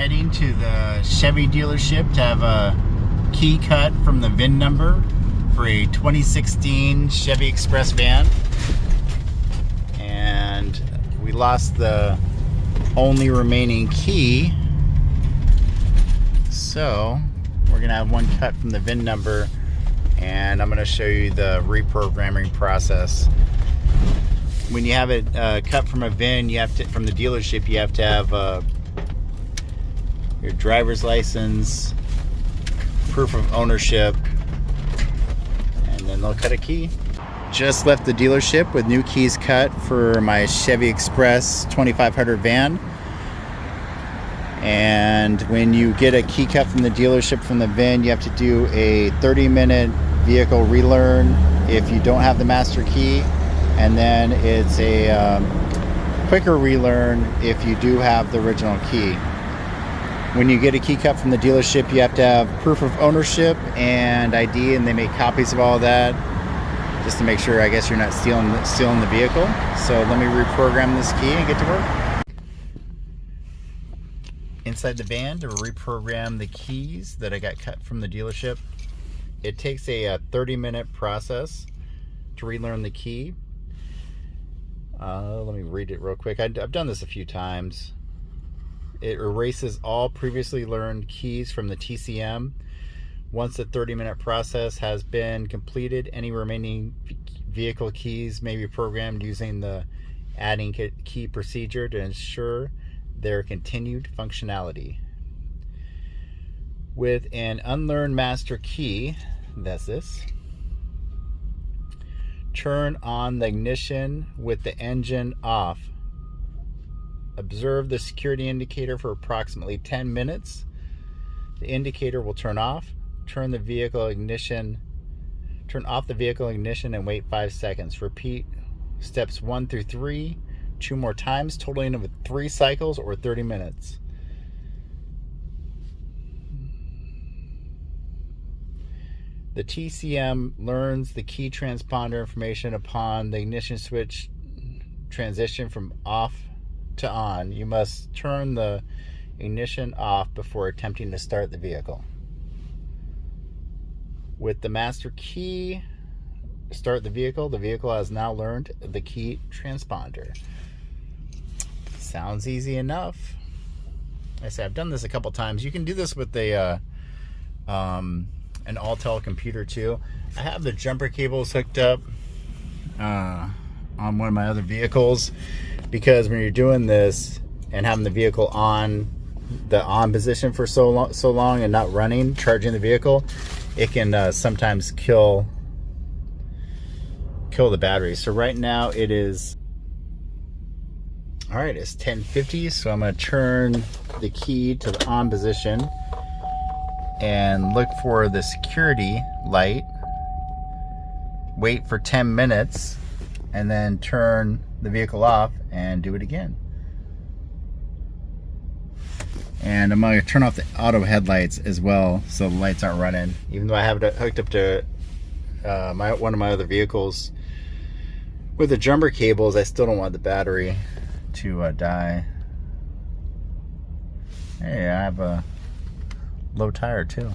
heading to the Chevy dealership to have a key cut from the VIN number for a 2016 Chevy Express van. And we lost the only remaining key, so we're gonna have one cut from the VIN number, and I'm gonna show you the reprogramming process. When you have it cut from a VIN, you have to, from the dealership, you have to have your driver's license, proof of ownership, and then they'll cut a key. Just left the dealership with new keys cut for my Chevy Express 2500 van. And when you get a key cut from the dealership from the VIN, you have to do a 30-minute vehicle relearn if you don't have the master key, and then it's a quicker relearn if you do have the original key. When you get a key cut from the dealership, you have to have proof of ownership and ID, and they make copies of all that just to make sure, I guess, you're not stealing the vehicle. So let me reprogram this key and get to work. Inside the van to reprogram the keys that I got cut from the dealership. It takes a 30-minute process to relearn the key. Let me read it real quick. I've done this a few times. It erases all previously learned keys from the TCM. Once the 30-minute process has been completed, any remaining vehicle keys may be programmed using the adding key procedure to ensure their continued functionality. With an unlearned master key, that's this, turn on the ignition with the engine off. Observe the security indicator for approximately 10 minutes. The indicator will turn off. Turn off the vehicle ignition and wait 5 seconds. Repeat steps 1 through 3 2 more times, totaling with 3 cycles or 30 minutes. The TCM learns the key transponder information upon the ignition switch transition from off to on. You must turn the ignition off before attempting to start the vehicle. With the master key, start the vehicle. The vehicle has now learned the key transponder. Sounds easy enough. I say I've done this a couple times. You can do this with an Altel computer too. I have the jumper cables hooked up on one of my other vehicles, because when you're doing this and having the vehicle on the on position for so long and not running, charging the vehicle, it can sometimes kill the battery. So right now it is, all right, it's 10:50, so I'm going to turn the key to the on position and look for the security light, wait for 10 minutes, and then turn the vehicle off and do it again. And I'm going to turn off the auto headlights as well, so the lights aren't running. Even though I have it hooked up to one of my other vehicles with the jumper cables, I still don't want the battery to die. Hey, I have a low tire too.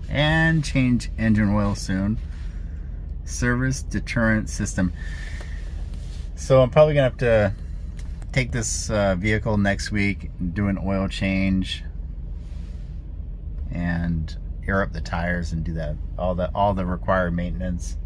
And change engine oil soon. Service deterrent system. So I'm probably gonna have to take this vehicle next week, do an oil change, and air up the tires and do that, all the required maintenance.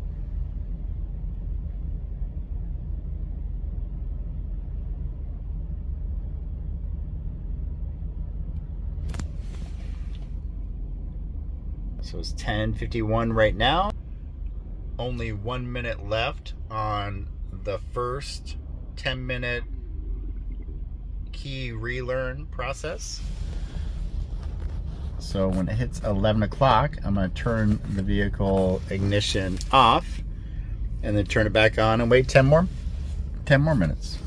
So it's 10:51 right now. Only 1 minute left on the first 10-minute key relearn process. So when it hits 11 o'clock, I'm going to turn the vehicle ignition off and then turn it back on and wait 10 more minutes.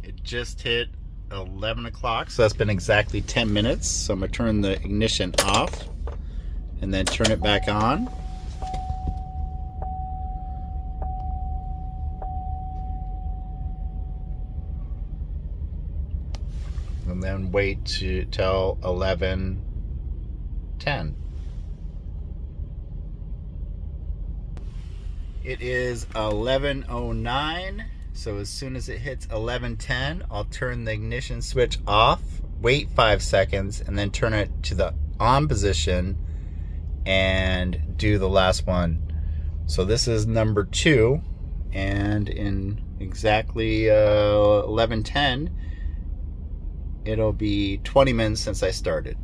It just hit 11 o'clock, so that's been exactly 10 minutes. So I'm going to turn the ignition off and then turn it back on. and then wait till 11:10. It is 11:09, so as soon as it hits 11:10, I'll turn the ignition switch off, wait 5 seconds, and then turn it to the on position and do the last one. So this is number 2, and in exactly 11:10, it'll be 20 minutes since I started.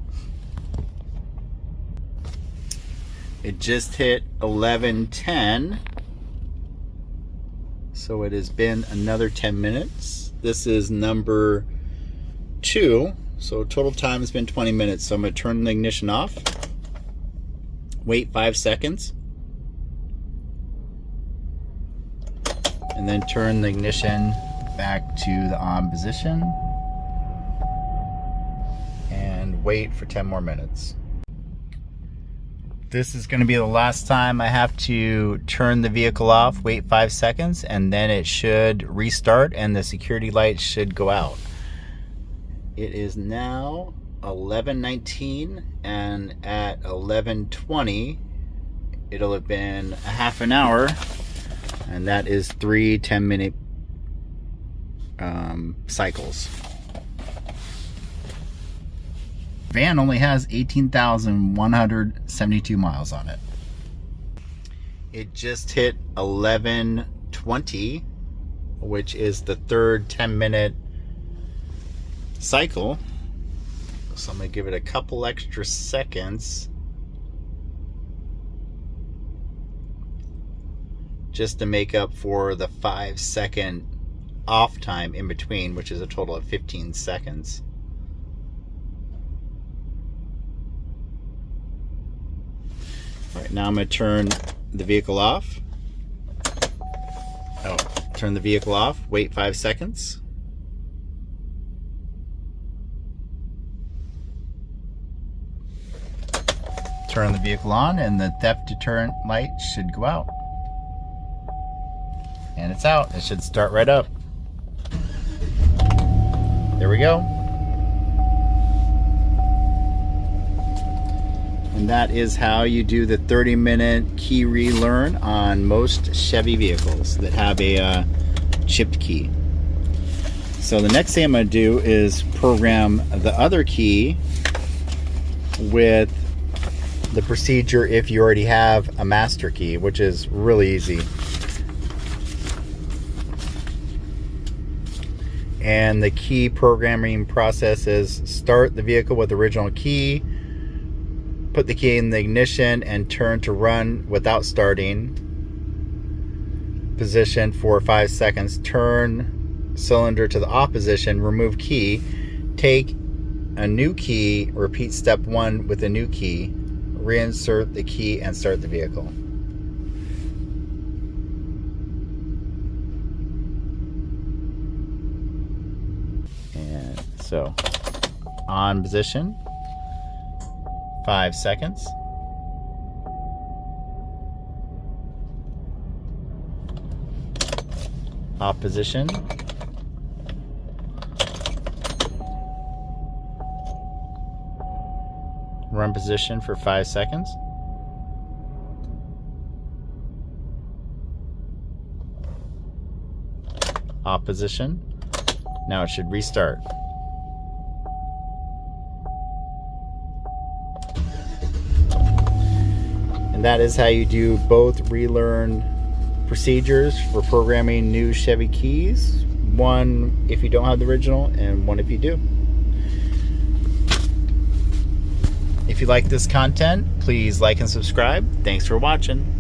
It just hit 11:10, so it has been another 10 minutes. This is number 2, so total time has been 20 minutes. So I'm going to turn the ignition off, wait 5 seconds, and then turn the ignition back to the on position and wait for 10 more minutes. This is going to be the last time I have to turn the vehicle off, wait 5 seconds, and then it should restart and the security light should go out. It is now 11:19, and at 11:20 it'll have been a half an hour, and that is 3 10-minute cycles. Van only has 18,172 miles on it. It just hit 11:20, which is the third 10-minute cycle. So I'm going to give it a couple extra seconds just to make up for the 5-second off time in between, which is a total of 15 seconds. All right, now I'm going to turn the vehicle off. Turn the vehicle off, wait 5 seconds. Turn the vehicle on, and the theft deterrent light should go out. And it's out. It should start right up. There we go. And that is how you do the 30-minute key relearn on most Chevy vehicles that have a chipped key. So the next thing I'm going to do is program the other key with the procedure if you already have a master key, which is really easy. And the key programming process is start the vehicle with the original key, put the key in the ignition and turn to run without starting. Position for 5 seconds. Turn cylinder to the off position, remove key, take a new key, repeat step 1 with a new key, reinsert the key and start the vehicle. And so on position, 5 seconds. Off position. Run position for 5 seconds. Off position. Now it should restart. And that is how you do both relearn procedures for programming new Chevy keys. One if you don't have the original, and one if you do. If you like this content, please like and subscribe. Thanks for watching.